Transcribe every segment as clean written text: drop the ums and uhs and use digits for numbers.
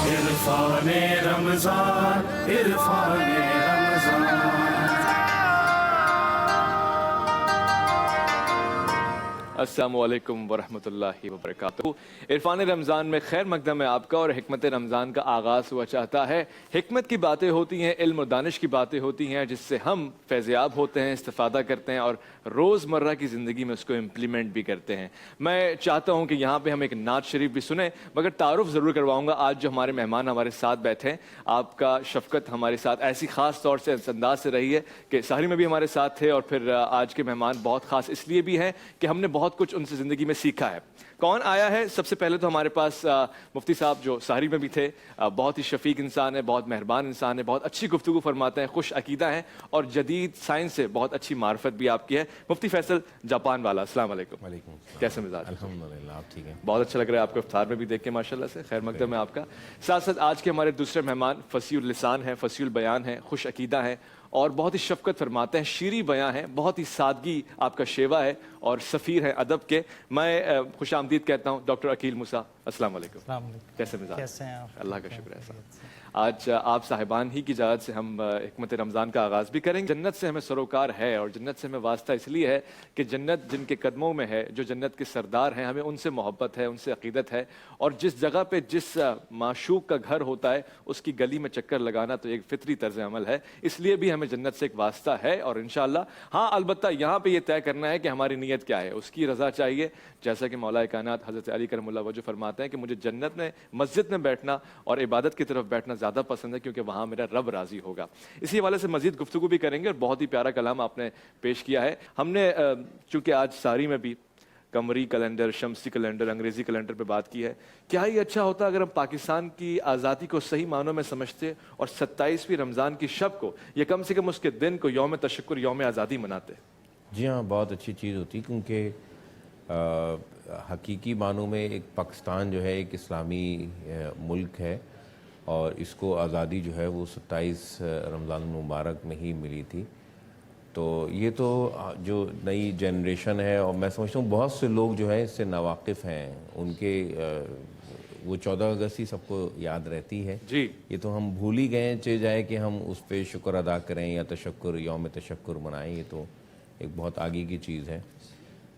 عرفان رمضان عرفان رمضان. السلام علیکم ورحمۃ اللہ وبرکاتہ. عرفان رمضان میں خیر مقدم ہے آپ کا، اور حکمت رمضان کا آغاز ہوا چاہتا ہے. حکمت کی باتیں ہوتی ہیں، علم و دانش کی باتیں ہوتی ہیں، جس سے ہم فیضیاب ہوتے ہیں، استفادہ کرتے ہیں اور روزمرہ کی زندگی میں اس کو امپلیمنٹ بھی کرتے ہیں. میں چاہتا ہوں کہ یہاں پہ ہم ایک نعت شریف بھی سنیں، مگر تعارف ضرور کرواؤں گا. آج جو ہمارے مہمان ہمارے ساتھ بیٹھے ہیں، آپ کا شفقت ہمارے ساتھ ایسی خاص طور سے اس انداز سے رہی ہے کہ سحری میں بھی ہمارے ساتھ تھے، اور پھر آج کے مہمان بہت خاص اس لیے بھی ہیں کہ ہم نے بہت کچھ ان سے زندگی میں سیکھا ہے. کون آیا ہے؟ سب سے پہلے تو ہمارے پاس مفتی صاحب جو سحری میں بھی تھے، بہت ہی شفیق انسان ہے، بہت مہربان انسان ہے، بہت اچھی گفتگو فرماتے ہیں، خوش عقیدہ ہیں، اور جدید سائنس سے بہت اچھی معرفت بھی آپ کی ہے. مفتی فیصل جاپان والا، السلام علیکم. وعلیکم السلام. کیسے مزاج؟ الحمدللہ، آپ ٹھیک ہیں؟ بہت اچھا لگ رہا ہے آپ کو افطار میں بھی دیکھ کے، ماشاءاللہ سے. خیر مقدم ہے آپ کا. ساتھ ساتھ آج کے ہمارے دوسرے مہمان فصیح اللسان ہیں، فصیح البیان ہیں، خوش عقیدہ ہیں، اور بہت ہی شفقت فرماتے ہیں، شیریں بیاں ہیں، بہت ہی سادگی آپ کا شیوا ہے، اور سفیر ہیں ادب کے. میں خوش آمدید کہتا ہوں ڈاکٹر عقیل موسیٰ. السلام علیکم. السلام علیکم. کیسے مزاج؟ کیسے ہیں آپ؟ اللہ کا شکر ہے صاحب. آج آپ صاحبان ہی کی اجازت سے ہم حکمت رمضان کا آغاز بھی کریں گے. جنت سے ہمیں سروکار ہے، اور جنت سے ہمیں واسطہ اس لیے ہے کہ جنت جن کے قدموں میں ہے، جو جنت کے سردار ہیں، ہمیں ان سے محبت ہے، ان سے عقیدت ہے. اور جس جگہ پہ جس معشوق کا گھر ہوتا ہے، اس کی گلی میں چکر لگانا تو ایک فطری طرز عمل ہے. اس لیے بھی ہمیں جنت سے ایک واسطہ ہے، اور انشاءاللہ ہاں البتہ یہاں پہ یہ طے کرنا ہے کہ ہماری نیت کیا ہے. اس کی رضا چاہیے، جیسا کہ مولا کائنات حضرت علی کرم اللہ وجہ فرماتے ہیں کہ مجھے جنت میں مسجد میں بیٹھنا اور عبادت کی طرف بیٹھنا زیادہ پسند ہے، کیونکہ وہاں میرا رب راضی ہوگا. اسی حوالے سے مزید گفتگو بھی کریں گے، اور بہت ہی پیارا کلام آپ نے پیش کیا ہے. ہم نے چونکہ آج ساری میں بھی قمری کیلنڈر، شمسی کیلنڈر، انگریزی کیلنڈر پہ بات کی ہے. کیا ہی اچھا ہوتا اگر ہم پاکستان کی آزادی کو صحیح معنوں میں سمجھتے، اور 27ویں رمضان کی شب کو یا کم سے کم اس کے دن کو یوم تشکر، یوم آزادی مناتے. جی ہاں، بہت اچھی چیز ہوتی، کیونکہ حقیقی معنوں میں ایک پاکستان جو ہے ایک اسلامی ملک ہے، اور اس کو آزادی جو ہے وہ 27 رمضان المبارک میں ہی ملی تھی. تو یہ تو جو نئی جنریشن ہے، اور میں سمجھتا ہوں بہت سے لوگ جو ہے اس سے ناواقف ہیں، ان کے وہ 14 اگست ہی سب کو یاد رہتی ہے. جی یہ تو ہم بھول ہی گئے، چاہے جائے کہ ہم اس پہ شکر ادا کریں یا تشکر، یوم تشکر منائیں. یہ تو ایک بہت آگے کی چیز ہے.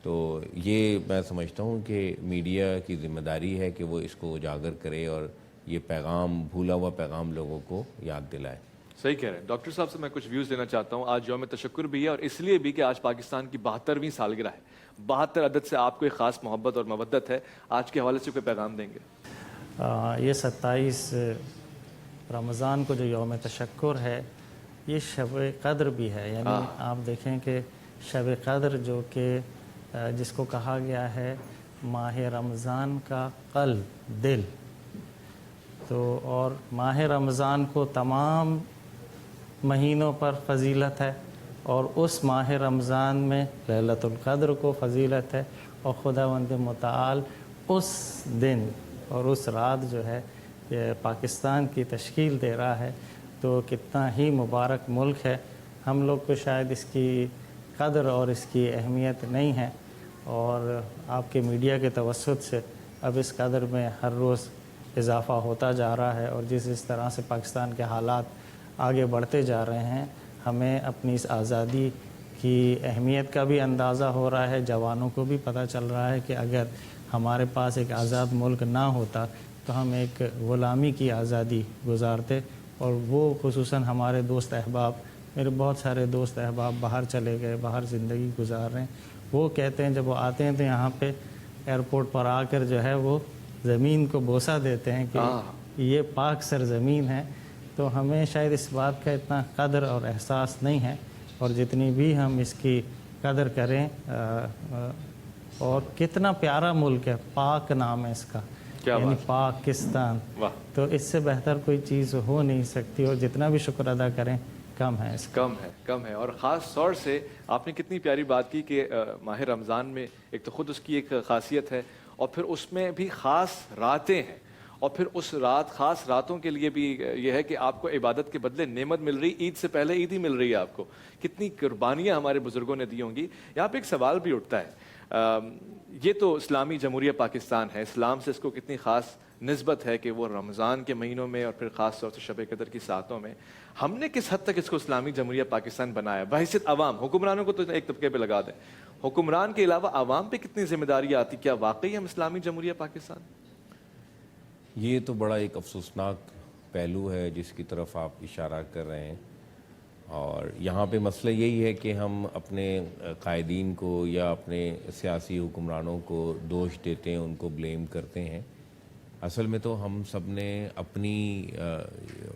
تو یہ میں سمجھتا ہوں کہ میڈیا کی ذمہ داری ہے کہ وہ اس کو اجاگر کرے، اور یہ پیغام، بھولا ہوا پیغام لوگوں کو یاد دلائے. صحیح کہہ رہے ہیں. ڈاکٹر صاحب سے میں کچھ ویوز دینا چاہتا ہوں. آج یوم تشکر بھی ہے، اور اس لیے بھی کہ آج پاکستان کی 72ویں سالگرہ ہے. 72 عدد سے آپ کو ایک خاص محبت اور مودت ہے. آج کے حوالے سے کوئی پیغام دیں گے؟ یہ 27 رمضان کو جو یوم تشکر ہے، یہ شب قدر بھی ہے. یعنی آپ دیکھیں کہ شب قدر جو کہ جس کو کہا گیا ہے ماہ رمضان کا قلب، دل، تو اور ماہ رمضان کو تمام مہینوں پر فضیلت ہے، اور اس ماہ رمضان میں لیلۃ القدر کو فضیلت ہے، اور خداوند متعال اس دن اور اس رات جو ہے یہ پاکستان کی تشکیل دے رہا ہے. تو کتنا ہی مبارک ملک ہے. ہم لوگ کو شاید اس کی قدر اور اس کی اہمیت نہیں ہے، اور آپ کے میڈیا کے توسط سے اب اس قدر میں ہر روز اضافہ ہوتا جا رہا ہے. اور جس طرح سے پاکستان کے حالات آگے بڑھتے جا رہے ہیں، ہمیں اپنی اس آزادی کی اہمیت کا بھی اندازہ ہو رہا ہے. جوانوں کو بھی پتہ چل رہا ہے کہ اگر ہمارے پاس ایک آزاد ملک نہ ہوتا تو ہم ایک غلامی کی آزادی گزارتے. اور وہ خصوصاً ہمارے دوست احباب، میرے بہت سارے دوست احباب باہر چلے گئے، باہر زندگی گزار رہے ہیں، وہ کہتے ہیں جب وہ آتے ہیں تو یہاں پہ ایئرپورٹ پر آ کر جو ہے وہ زمین کو بوسہ دیتے ہیں کہ یہ پاک سرزمین ہے. تو ہمیں شاید اس بات کا اتنا قدر اور احساس نہیں ہے، اور جتنی بھی ہم اس کی قدر کریں. اور کتنا پیارا ملک ہے، پاک نام ہے اس کا، یعنی پاکستان. تو اس سے بہتر کوئی چیز ہو نہیں سکتی، اور جتنا بھی شکر ادا کریں کم ہے. کم ہے. اور خاص طور سے آپ نے کتنی پیاری بات کی کہ ماہ رمضان میں ایک تو خود اس کی ایک خاصیت ہے، اور پھر اس میں بھی خاص راتیں ہیں، اور پھر اس رات، خاص راتوں کے لیے بھی یہ ہے کہ آپ کو عبادت کے بدلے نعمت مل رہی. عید سے پہلے عید ہی مل رہی ہے آپ کو. کتنی قربانیاں ہمارے بزرگوں نے دی ہوں گی. یہاں پہ ایک سوال بھی اٹھتا ہے، یہ تو اسلامی جمہوریہ پاکستان ہے، اسلام سے اس کو کتنی خاص نسبت ہے کہ وہ رمضان کے مہینوں میں اور پھر خاص طور سے شب قدر کی ساعتوں میں ہم نے کس حد تک اس کو اسلامی جمہوریہ پاکستان بنایا بحیثیت عوام؟ حکمرانوں کو تو ایک طبقے پہ لگا دیں، حکمران کے علاوہ عوام پہ کتنی ذمہ داری آتی؟ کیا واقعی ہم اسلامی جمہوریہ پاکستان؟ یہ تو بڑا ایک افسوسناک پہلو ہے جس کی طرف آپ اشارہ کر رہے ہیں، اور یہاں پہ مسئلہ یہی ہے کہ ہم اپنے قائدین کو یا اپنے سیاسی حکمرانوں کو دوش دیتے ہیں، ان کو بلیم کرتے ہیں۔ اصل میں تو ہم سب نے اپنی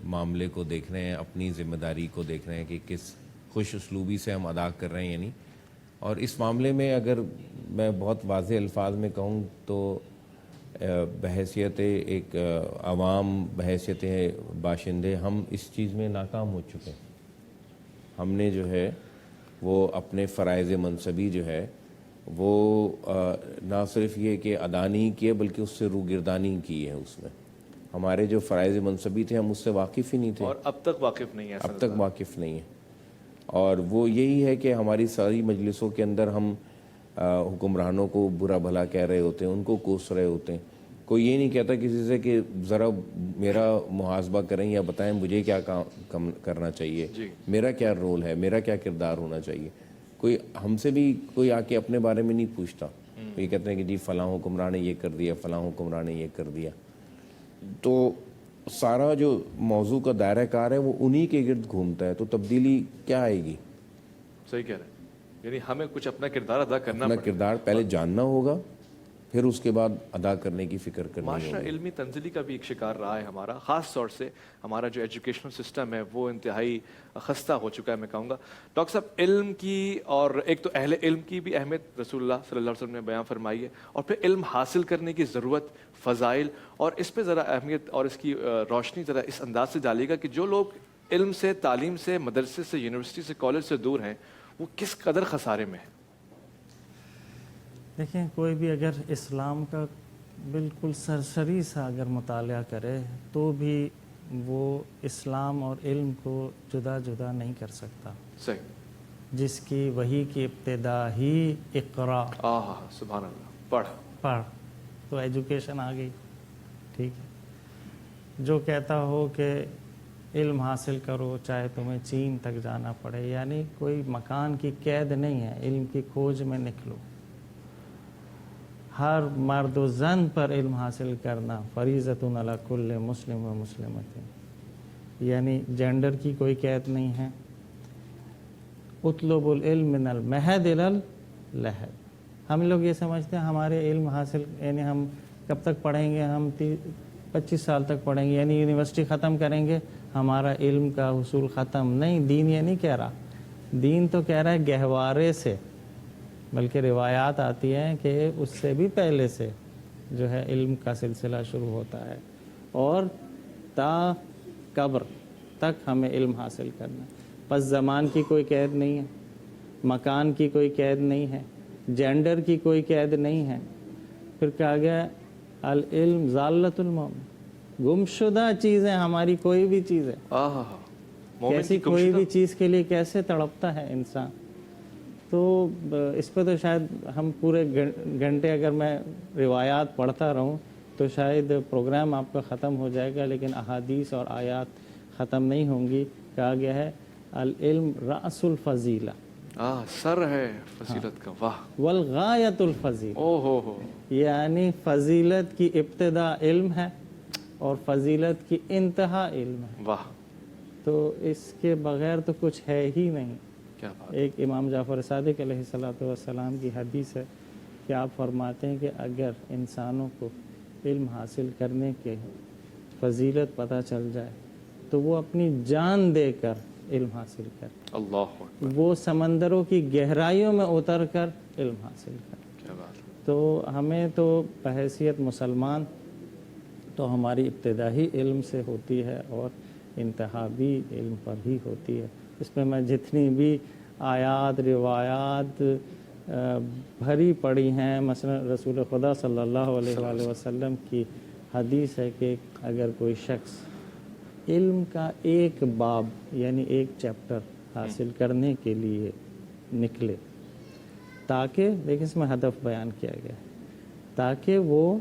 معاملے کو دیکھنا ہے، اپنی ذمہ داری کو دیکھنا ہے کہ کس خوش اسلوبی سے ہم ادا کر رہے ہیں یعنی۔ اور اس معاملے میں اگر میں بہت واضح الفاظ میں کہوں تو بحیثیت ایک عوام، بحیثیت باشندے، ہم اس چیز میں ناکام ہو چکے ہیں۔ ہم نے جو ہے وہ اپنے فرائض منصبی جو ہے وہ نہ صرف یہ کہ ادا نہیں کیے بلکہ اس سے روگردانی کی ہے۔ اس میں ہمارے جو فرائض منصبی تھے ہم اس سے واقف ہی نہیں تھے، اور اب تک واقف نہیں ہے، اب تک واقف نہیں ہیں۔ اور وہ یہی ہے کہ ہماری ساری مجلسوں کے اندر ہم حکمرانوں کو برا بھلا کہہ رہے ہوتے ہیں، ان کو کوس رہے ہوتے ہیں۔ کوئی یہ نہیں کہتا کسی سے کہ ذرا میرا محاسبہ کریں یا بتائیں مجھے کیا کام کرنا چاہیے، میرا کیا رول ہے، میرا کیا کردار ہونا چاہیے۔ کوئی ہم سے بھی کوئی آ کے اپنے بارے میں نہیں پوچھتا، یہ کہتے ہیں کہ جی فلاں حکمران نے یہ کر دیا، فلاں حکمران نے یہ کر دیا۔ تو سارا جو موضوع کا دائرہ کار ہے وہ انہی کے گرد گھومتا ہے، تو تبدیلی کیا آئے گی؟ صحیح کہہ رہے ہیں، یعنی ہمیں کچھ اپنا کردار ادا کرنا اپنا پڑے، کردار پہلے جاننا ہوگا، پھر اس کے بعد ادا کرنے کی فکر کرنی معاشرہ ہوگی۔ علمی تنزلی کا بھی ایک شکار رہا ہے ہمارا، خاص طور سے ہمارا جو ایجوکیشنل سسٹم ہے وہ انتہائی خستہ ہو چکا ہے میں کہوں گا۔ ڈاکٹر صاحب، علم کی اور ایک تو اہل علم کی بھی اہمیت رسول اللہ صلی اللہ علیہ وسلم نے بیان فرمائی ہے، اور پھر علم حاصل کرنے کی ضرورت، فضائل، اور اس پہ ذرا اہمیت اور اس کی روشنی ذرا اس انداز سے ڈالیے گا کہ جو لوگ علم سے، تعلیم سے، مدرسے سے، یونیورسٹی سے، کالج سے دور ہیں وہ کس قدر خسارے میں ہیں۔ دیکھیں، کوئی بھی اگر اسلام کا بالکل سرسری سا اگر مطالعہ کرے تو بھی وہ اسلام اور علم کو جدا جدا نہیں کر سکتا۔ صحیح، جس کی وحی کی ابتدا ہی اقرا، سبحان اللہ، پڑھ، تو ایجوکیشن آ گئی، ٹھیک ہے۔ جو کہتا ہو کہ علم حاصل کرو چاہے تمہیں چین تک جانا پڑے، یعنی کوئی مکان کی قید نہیں ہے، علم کی کھوج میں نکلو۔ ہر مرد و زن پر علم حاصل کرنا فریضۃ علی کل مسلم و مسلمۃ، یعنی جینڈر کی کوئی قید نہیں ہے۔ اطلب العلم من المہد الی اللحد۔ ہم لوگ یہ سمجھتے ہیں ہمارے علم حاصل یعنی ہم کب تک پڑھیں گے، ہم 25 سال تک پڑھیں گے، یعنی یونیورسٹی ختم کریں گے ہمارا علم کا حصول ختم۔ نہیں، دین یہ نہیں کہہ رہا، دین تو کہہ رہا ہے گہوارے سے، بلکہ روایات آتی ہیں کہ اس سے بھی پہلے سے جو ہے علم کا سلسلہ شروع ہوتا ہے، اور تا قبر تک ہمیں علم حاصل کرنا۔ پس زمان کی کوئی قید نہیں ہے، مکان کی کوئی قید نہیں ہے، جینڈر کی کوئی قید نہیں ہے۔ پھر کہا گیا العلم ضالۃ المومن، گمشدہ چیز ہے ہماری کوئی بھی چیز ہے۔ کیسی کوئی بھی چیز کے لیے کیسے تڑپتا ہے انسان۔ تو اس پہ تو شاید ہم پورے گھنٹے اگر میں روایات پڑھتا رہوں تو شاید پروگرام آپ کا ختم ہو جائے گا، لیکن احادیث اور آیات ختم نہیں ہوں گی۔ کہا گیا ہے العلم رأس الفضیلہ، سر ہے فضیلت کا، واہ، والغایۃ الفضیلہ، ہو یعنی فضیلت کی ابتدا علم ہے اور فضیلت کی انتہا علم ہے۔ واہ، تو اس کے بغیر تو کچھ ہے ہی نہیں۔ کیا بات۔ ایک امام جعفر صادق علیہ السلام کی حدیث ہے کہ آپ فرماتے ہیں کہ اگر انسانوں کو علم حاصل کرنے کے فضیلت پتہ چل جائے تو وہ اپنی جان دے کر علم حاصل کر، اللہ اکبر، وہ سمندروں کی گہرائیوں میں اتر کر علم حاصل کر۔ کیا بات۔ تو ہمیں تو بحیثیت مسلمان تو ہماری ابتدا ہی علم سے ہوتی ہے اور انتہا بھی علم پر ہی ہوتی ہے۔ اس میں جتنی بھی آیات، روایات بھری پڑی ہیں، مثلا رسول خدا صلی اللہ علیہ وآلہ وسلم کی حدیث ہے کہ اگر کوئی شخص علم کا ایک باب یعنی ایک چیپٹر حاصل کرنے کے لیے نکلے، تاکہ دیکھیں اس میں ہدف بیان کیا گیا ہے، تاکہ وہ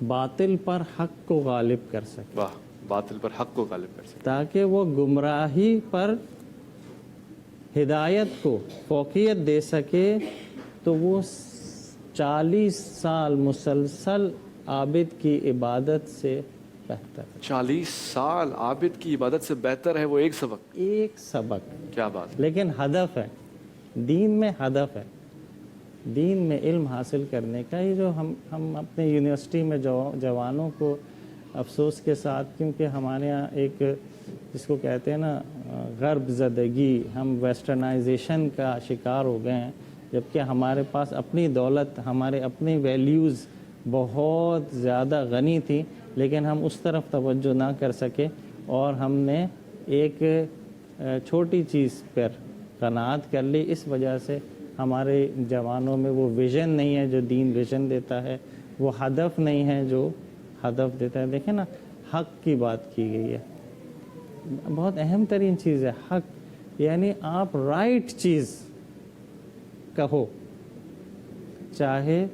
باطل پر حق کو غالب کر سکے، واہ، باطل پر حق کو غالب کر سکے، تاکہ وہ گمراہی پر ہدایت کو فوقیت دے سکے، تو وہ 40 سال مسلسل عابد کی عبادت سے بہتر ہے۔ 40 سال عابد کی عبادت سے بہتر ہے وہ ایک سبق۔ ایک سبق، کیا بات، لیکن ہدف ہے، دین میں ہدف ہے، دین میں علم حاصل کرنے کا۔ یہ جو ہم اپنے یونیورسٹی میں جوانوں کو افسوس کے ساتھ، کیونکہ ہمارے یہاں ایک جس کو کہتے ہیں نا غرب زدگی، ہم ویسٹرنائزیشن کا شکار ہو گئے ہیں، جبکہ ہمارے پاس اپنی دولت، ہمارے اپنی ویلیوز بہت زیادہ غنی تھی، لیکن ہم اس طرف توجہ نہ کر سکے، اور ہم نے ایک چھوٹی چیز پر قناعت کر لی۔ اس وجہ سے ہمارے جوانوں میں وہ ویژن نہیں ہے جو دین ویژن دیتا ہے، وہ ہدف نہیں ہے جو ہدف دیتا ہے۔ دیکھیں نا، حق کی بات کی گئی ہے، بہت اہم ترین چیز ہے حق، یعنی آپ رائٹ چیز کہو، چاہے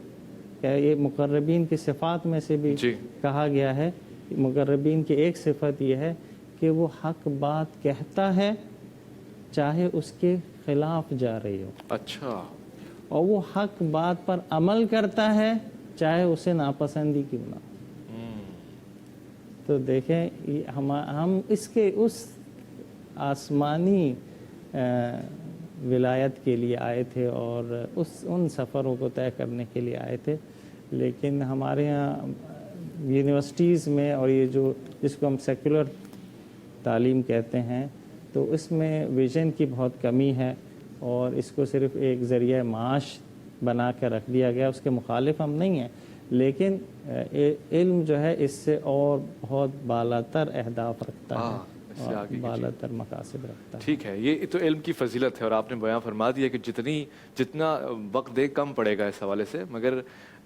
کہ یہ مقربین کی صفات میں سے بھی جی کہا گیا ہے، مقربین کی ایک صفت یہ ہے کہ وہ حق بات کہتا ہے چاہے اس کے خلاف جا رہی ہو، اچھا، اور وہ حق بات پر عمل کرتا ہے چاہے اسے ناپسندی کیوں نہ ہو۔ تو دیکھیں ہم اس آسمانی ولایت کے لیے آئے تھے، اور ان سفروں کو طے کرنے کے لیے آئے تھے، لیکن ہمارے ہاں یونیورسٹیز میں، اور یہ جس کو ہم سیکولر تعلیم کہتے ہیں، تو اس میں ویژن کی بہت کمی ہے، اور اس کو صرف ایک ذریعہ معاش بنا کر رکھ دیا گیا۔ اس کے مخالف ہم نہیں ہیں، لیکن علم جو ہے اس سے اور بہت بالا تر اہداف رکھتا ہے اور بالا تر مقاصد رکھتا ہے۔ ٹھیک ہے، یہ تو علم کی فضیلت ہے، اور آپ نے بیان فرما دیا کہ جتنا وقت دے کم پڑے گا اس حوالے سے، مگر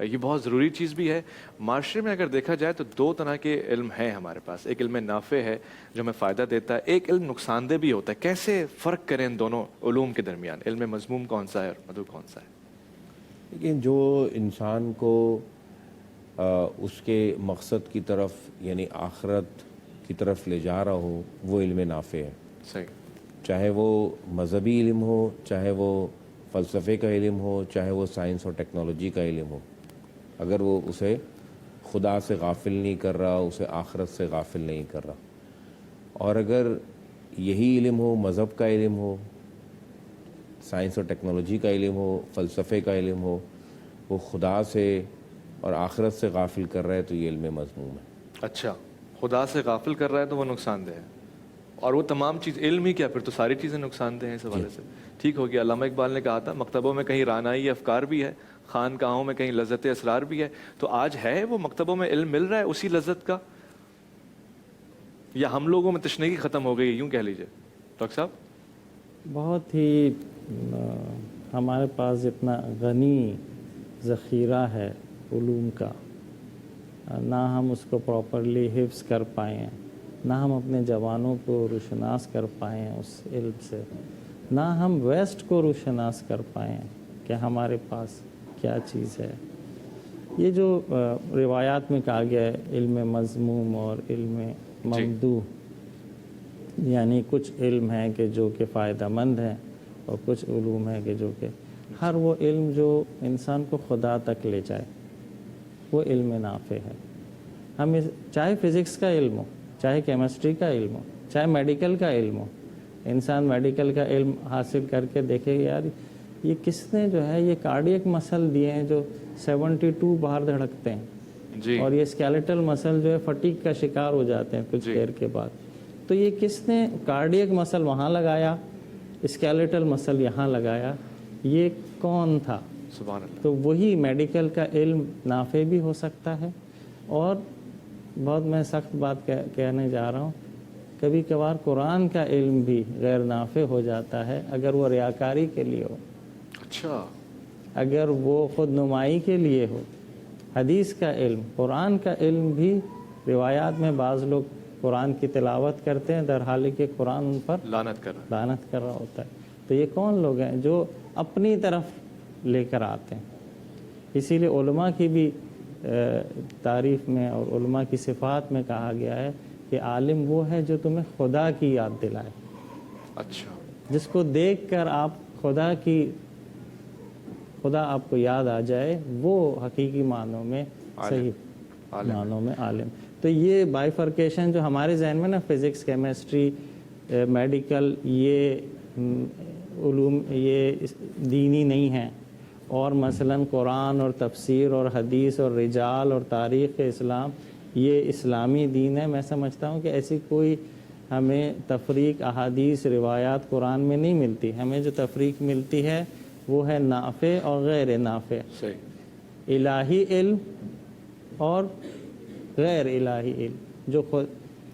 یہ بہت ضروری چیز بھی ہے۔ معاشرے میں اگر دیکھا جائے تو 2 طرح کے علم ہیں ہمارے پاس، ایک علم نافع ہے جو ہمیں فائدہ دیتا ہے، ایک علم نقصان دہ بھی ہوتا ہے۔ کیسے فرق کریں ان دونوں علوم کے درمیان؟ علم مذموم کون سا ہے اور مدعو کون سا ہے؟ لیکن جو انسان کو اس کے مقصد کی طرف، یعنی آخرت کی طرف لے جا رہا ہو، وہ علم نافع ہے۔ صحیح، چاہے وہ مذہبی علم ہو، چاہے وہ فلسفے کا علم ہو، چاہے وہ سائنس اور ٹیکنالوجی کا علم ہو، اگر وہ اسے خدا سے غافل نہیں کر رہا، اسے آخرت سے غافل نہیں کر رہا، اور اگر یہی علم ہو، مذہب کا علم ہو، سائنس اور ٹیکنالوجی کا علم ہو، فلسفے کا علم ہو، وہ خدا سے اور آخرت سے غافل کر رہا ہے، تو یہ علم مذموم ہے۔ اچھا، خدا سے غافل کر رہا ہے تو وہ نقصان دہ ہے، اور وہ تمام چیز علم ہی کیا، پھر تو ساری چیزیں نقصان دہ ہیں اس حوالے سے۔ ٹھیک ہو گیا، علامہ اقبال نے کہا تھا مکتبوں میں کہیں رعنائی افکار بھی ہے، خانقاہوں میں کہیں لذت اسرار بھی ہے۔ تو آج ہے وہ مکتبوں میں علم مل رہا ہے اسی لذت کا، یا ہم لوگوں میں تشنگی ختم ہو گئی، یوں کہہ لیجئے ڈاکٹر صاحب؟ بہت ہی ہمارے پاس اتنا غنی ذخیرہ ہے علوم کا، نہ ہم اس کو پراپرلی حفظ کر پائے ہیں، نہ ہم اپنے جوانوں کو روشناس کر پائے ہیں اس علم سے، نہ ہم ویسٹ کو روشناس کر پائے ہیں کہ ہمارے پاس کیا چیز ہے۔ یہ جو روایات میں کہا گیا ہے علم مذموم اور علم ممدوح، یعنی کچھ علم ہیں کہ جو کہ فائدہ مند ہیں، اور کچھ علوم ہیں کہ جو کہ ہر وہ علم جو انسان کو خدا تک لے جائے وہ علم نافع ہے۔ ہم چاہے فزکس کا علم ہو، چاہے کیمسٹری کا علم ہو، چاہے میڈیکل کا علم ہو، انسان میڈیکل کا علم حاصل کر کے دیکھے یار یہ کس نے جو ہے یہ کارڈیک مسل دیے ہیں جو 72 بار دھڑکتے ہیں جی، اور یہ اسکیلیٹل مسل جو ہے فٹیگ کا شکار ہو جاتے ہیں کچھ دیر کے بعد، تو یہ کس نے کارڈیک مسل وہاں لگایا، اسکیلیٹل مسل یہاں لگایا، یہ کون تھا؟ سبحان اللہ۔ تو وہی میڈیکل کا علم نافع بھی ہو سکتا ہے، اور بہت میں سخت بات کہنے جا رہا ہوں، کبھی کبھار قرآن کا علم بھی غیر نافع ہو جاتا ہے اگر وہ ریاکاری کے لیے ہو، اچھا، اگر وہ خود نمائی کے لیے ہو۔ حدیث کا علم، قرآن کا علم بھی، روایات میں بعض لوگ قرآن کی تلاوت کرتے ہیں در حال کہ قرآن ان پر لعنت کر رہا لعنت کر رہا ہوتا ہے۔ تو یہ کون لوگ ہیں جو اپنی طرف لے کر آتے ہیں؟ اسی لیے علماء کی بھی تعریف میں اور علماء کی صفات میں کہا گیا ہے کہ عالم وہ ہے جو تمہیں خدا کی یاد دلائے. اچھا. جس کو دیکھ کر آپ خدا آپ کو یاد آ جائے, وہ حقیقی معنوں میں صحیح معنوں میں عالم. تو یہ بائیفرکیشن جو ہمارے ذہن میں نا, فزکس, کیمسٹری, میڈیکل, یہ علوم یہ دینی نہیں ہیں, اور مثلا قرآن اور تفسیر اور حدیث اور رجال اور تاریخ اسلام یہ اسلامی دین ہے. میں سمجھتا ہوں کہ ایسی کوئی ہمیں تفریق احادیث روایات قرآن میں نہیں ملتی. ہمیں جو تفریق ملتی ہے وہ ہے نافع اور غیر نافع, الہی علم اور غیر الہی علم,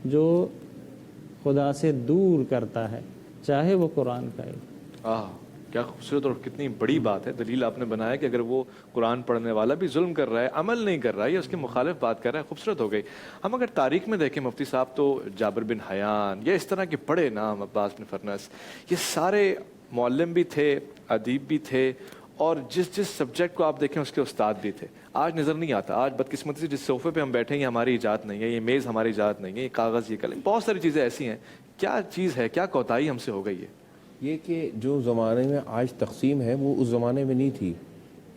جو خدا سے دور کرتا ہے, چاہے وہ قرآن کا علم. کیا خوبصورت اور کتنی بڑی بات ہے. دلیل آپ نے بنایا کہ اگر وہ قرآن پڑھنے والا بھی ظلم کر رہا ہے, عمل نہیں کر رہا ہے یا اس کے مخالف بات کر رہا ہے, خوبصورت ہو گئی. ہم اگر تاریخ میں دیکھیں مفتی صاحب, تو جابر بن حیان یا اس طرح کے بڑے نام, عباس بن فرنس, یہ سارے معلم بھی تھے, ادیب بھی تھے, اور جس سبجیکٹ کو آپ دیکھیں اس کے استاد بھی تھے. آج نظر نہیں آتا. آج بدقسمتی سے جس صوفے پہ ہم بیٹھے ہیں یہ ہماری ایجاد نہیں ہے, یہ میز ہماری ایجاد نہیں ہے, یہ کاغذ, یہ قلم, بہت ساری چیزیں ایسی ہیں. کیا چیز ہے, کیا کوتاہی ہم سے ہو گئی ہے؟ یہ کہ جو زمانے میں آج تقسیم ہے وہ اس زمانے میں نہیں تھی.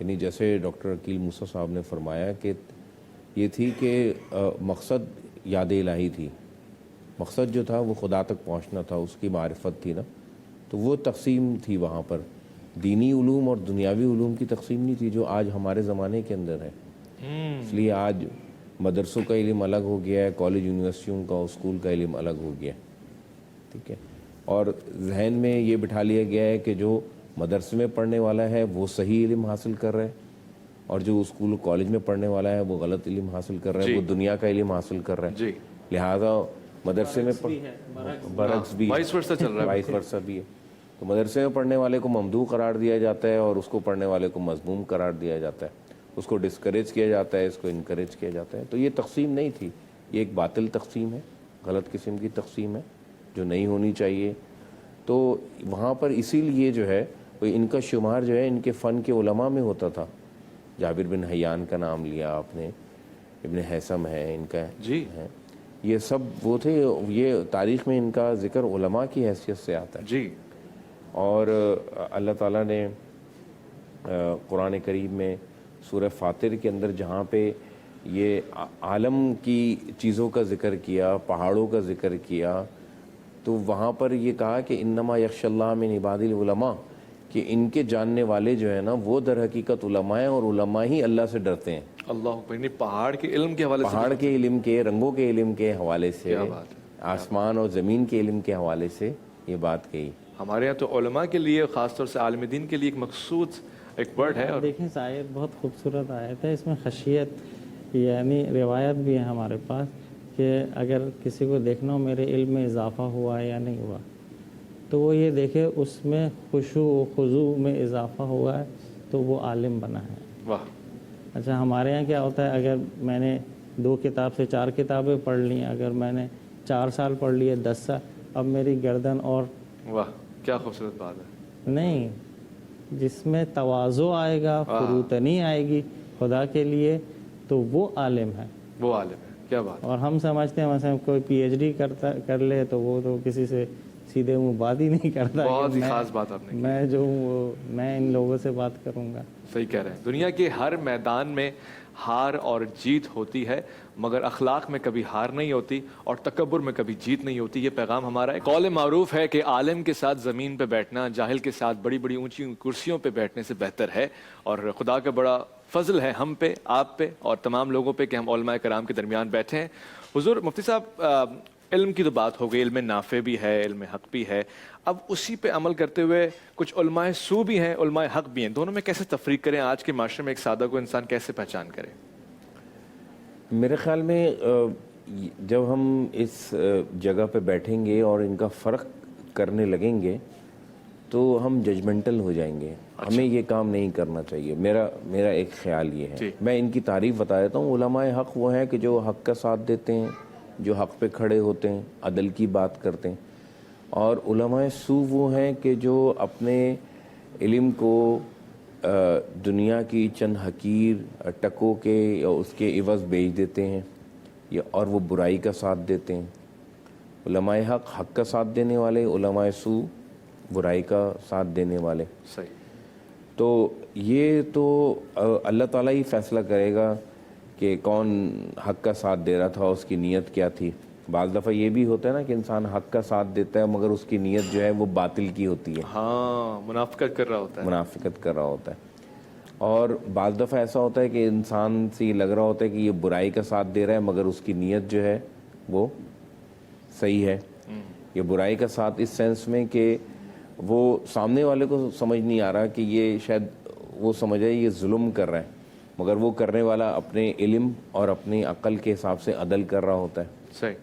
یعنی جیسے ڈاکٹر عقیل موسیٰ صاحب نے فرمایا کہ یہ تھی کہ مقصد یاد الہی تھی, مقصد جو تھا وہ خدا تک پہنچنا تھا, اس کی معرفت تھی نا, تو وہ تقسیم تھی وہاں پر. دینی علوم اور دنیاوی علوم کی تقسیم نہیں تھی جو آج ہمارے زمانے کے اندر ہے. اس لیے آج مدرسوں کا علم الگ ہو گیا ہے, کالج یونیورسٹیوں کا, اسکول کا علم الگ ہو گیا ہے. ٹھیک ہے, اور ذہن میں یہ بٹھا لیا گیا ہے کہ جو مدرسے میں پڑھنے والا ہے وہ صحیح علم حاصل کر رہا ہے, اور جو اسکول کالج میں پڑھنے والا ہے وہ غلط علم حاصل کر رہا ہے, وہ دنیا کا علم حاصل کر رہا ہے. لہٰذا مدرسے میں برعکس بھی وائس ورسا چل رہا ہے, وائس ورسا بھی ہے. تو مدرسے میں پڑھنے والے کو ممدوح قرار دیا جاتا ہے اور اس کو پڑھنے والے کو مذموم قرار دیا جاتا ہے, اس کو ڈسکریج کیا جاتا ہے, اس کو انکریج کیا جاتا ہے. تو یہ تقسیم نہیں تھی, یہ ایک باطل تقسیم ہے, غلط قسم کی تقسیم ہے جو نہیں ہونی چاہیے. تو وہاں پر اسی لیے جو ہے ان کا شمار جو ہے ان کے فن کے علماء میں ہوتا تھا. جابر بن حیان کا نام لیا آپ نے, ابن حیثم ہے ان کا ہے, یہ سب وہ تھے. یہ تاریخ میں ان کا ذکر علماء کی حیثیت سے آتا ہے. اور اللہ تعالیٰ نے قرآن کریم میں سورہ فاطر کے اندر جہاں پہ یہ عالم کی چیزوں کا ذکر کیا, پہاڑوں کا ذکر کیا, تو وہاں پر یہ کہا کہ انما یخش اللہ من عباد العلماء, کہ ان کے جاننے والے جو ہے نا وہ در حقیقت علماء ہیں, اور علماء ہی اللہ سے ڈرتے ہیں. اللہ, پہاڑ کے علم کے حوالے سے, پہاڑ کے علم کے, رنگوں کے علم کے حوالے سے, آسمان اور زمین کے علم کے حوالے سے یہ بات کہی. ہمارے یہاں تو علماء کے لیے, خاص طور سے عالم دین کے لیے ایک مخصوص ایک ورڈ ہے. اور دیکھیں آیت بہت خوبصورت آیت ہے, اس میں خشیت یعنی روایت بھی ہے ہمارے پاس کہ اگر کسی کو دیکھنا ہو میرے علم میں اضافہ ہوا ہے یا نہیں ہوا, تو وہ یہ دیکھے اس میں خشوع و خضوع میں اضافہ ہوا ہے تو وہ عالم بنا ہے. واہ. اچھا, ہمارے یہاں کیا ہوتا ہے, اگر میں نے 2 کتاب سے 4 کتابیں پڑھ لی, اگر میں نے 4 سال پڑھ لیے 10 سال, اب میری گردن اور واہ کیا خوبصورت بات ہے. نہیں, جس میں تواضع آئے گا, فروتنی آئے گی خدا کے لیے, تو وہ عالم ہے, وہ عالم ہے. کیا بات. اور ہم سمجھتے ہیں مثلا کوئی پی ایچ ڈی کر لے تو وہ تو کسی سے سیدھے منہ بات ہی نہیں کرتا. بہت ہی خاص بات آپ نے. میں جو ہوں میں ان لوگوں سے بات کروں گا. صحیح کہہ رہے ہیں. دنیا کے ہر میدان میں ہار اور جیت ہوتی ہے, مگر اخلاق میں کبھی ہار نہیں ہوتی اور تکبر میں کبھی جیت نہیں ہوتی. یہ پیغام ہمارا ہے. قول معروف ہے کہ عالم کے ساتھ زمین پہ بیٹھنا جاہل کے ساتھ بڑی بڑی اونچی کرسیوں پہ بیٹھنے سے بہتر ہے. اور خدا کا بڑا فضل ہے ہم پہ, آپ پہ اور تمام لوگوں پہ کہ ہم علماء کرام کے درمیان بیٹھے ہیں. حضور مفتی صاحب, علم کی تو بات ہو گئی, علم نافع بھی ہے, علم حق بھی ہے. اب اسی پہ عمل کرتے ہوئے کچھ علماء سو بھی ہیں, علماء حق بھی ہیں. دونوں میں کیسے تفریق کریں آج کے معاشرے میں, ایک سادہ کو انسان کیسے پہچان کرے؟ میرے خیال میں جب ہم اس جگہ پہ بیٹھیں گے اور ان کا فرق کرنے لگیں گے تو ہم ججمنٹل ہو جائیں گے. ہمیں یہ کام نہیں کرنا چاہیے. میرا ایک خیال یہ ہے. میں ان کی تعریف بتا دیتا ہوں. علماء حق وہ ہیں کہ جو حق کا ساتھ دیتے ہیں, جو حق پہ کھڑے ہوتے ہیں, عدل کی بات کرتے ہیں. اور علماء سو وہ ہیں کہ جو اپنے علم کو دنیا کی چند حقیر ٹکوں کے یا اس کے عوض بیچ دیتے ہیں اور وہ برائی کا ساتھ دیتے ہیں. علماء حق حق کا ساتھ دینے والے، علماء سو برائی کا ساتھ دینے والے. صحیح. تو یہ تو اللہ تعالیٰ ہی فیصلہ کرے گا کہ کون حق کا ساتھ دے رہا تھا، اس کی نیت کیا تھی. بعض دفعہ یہ بھی ہوتا ہے نا کہ انسان حق کا ساتھ دیتا ہے مگر اس کی نیت جو ہے وہ باطل کی ہوتی ہے. ہاں، منافقت کر رہا ہوتا ہے. منافقت کر رہا ہوتا ہے. اور بعض دفعہ ایسا ہوتا ہے کہ انسان سے یہ لگ رہا ہوتا ہے کہ یہ برائی کا ساتھ دے رہا ہے مگر اس کی نیت جو ہے وہ صحیح ہے. یہ برائی کا ساتھ اس سینس میں کہ وہ سامنے والے کو سمجھ نہیں آ رہا کہ یہ شاید وہ سمجھے یہ ظلم کر رہا ہے مگر وہ کرنے والا اپنے علم اور اپنی عقل کے حساب سے عدل کر رہا ہوتا ہے. صحیح.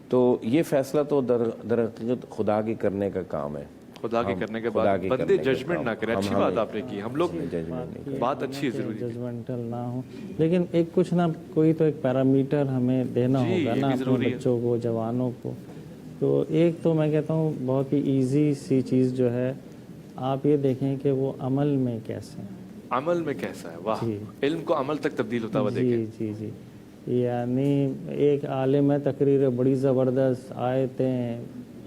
تو یہ فیصلہ تو در حقیقت خدا کے کرنے کا کام ہے. خدا کے کرنے کے بعد بندے ججمنٹ نہ کریں. اچھی بات آپ نے کی. ہم لوگ بات اچھی ضروری ہے، ججمنٹل نہ ہو، لیکن ایک کچھ نہ کوئی تو ایک پیرامیٹر ہمیں دینا ہوگا نا اپنے بچوں کو، جوانوں کو. تو ایک تو میں کہتا ہوں بہت ہی ایزی سی چیز جو ہے، آپ یہ دیکھیں کہ وہ عمل میں کیسے ہیں. عمل میں کیسا ہے. واہ، علم کو عمل تک تبدیل ہوتا ہوا دیکھیں. جی جی. یعنی ایک عالم ہے، تقریر بڑی زبردست، آیتیں،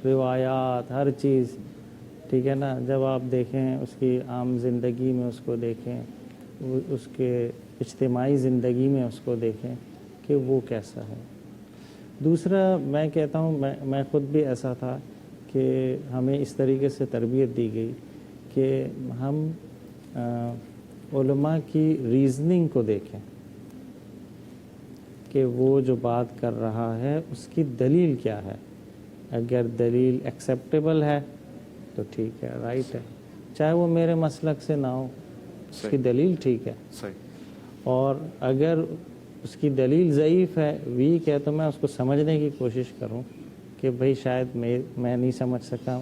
روایات، ہر چیز ٹھیک ہے نا. جب آپ دیکھیں اس کی عام زندگی میں اس کو دیکھیں، اس کے اجتماعی زندگی میں اس کو دیکھیں کہ وہ کیسا ہے. دوسرا میں کہتا ہوں میں خود بھی ایسا تھا کہ ہمیں اس طریقے سے تربیت دی گئی کہ ہم علماء کی ریزننگ کو دیکھیں کہ وہ جو بات کر رہا ہے اس کی دلیل کیا ہے. اگر دلیل ایکسیپٹیبل ہے تو ٹھیک ہے، رائٹ ہے، چاہے وہ میرے مسلک سے نہ ہو، اس کی دلیل ٹھیک ہے. صحیح. اور اگر اس کی دلیل ضعیف ہے، ویک ہے، تو میں اس کو سمجھنے کی کوشش کروں کہ بھئی شاید میں نہیں سمجھ سکا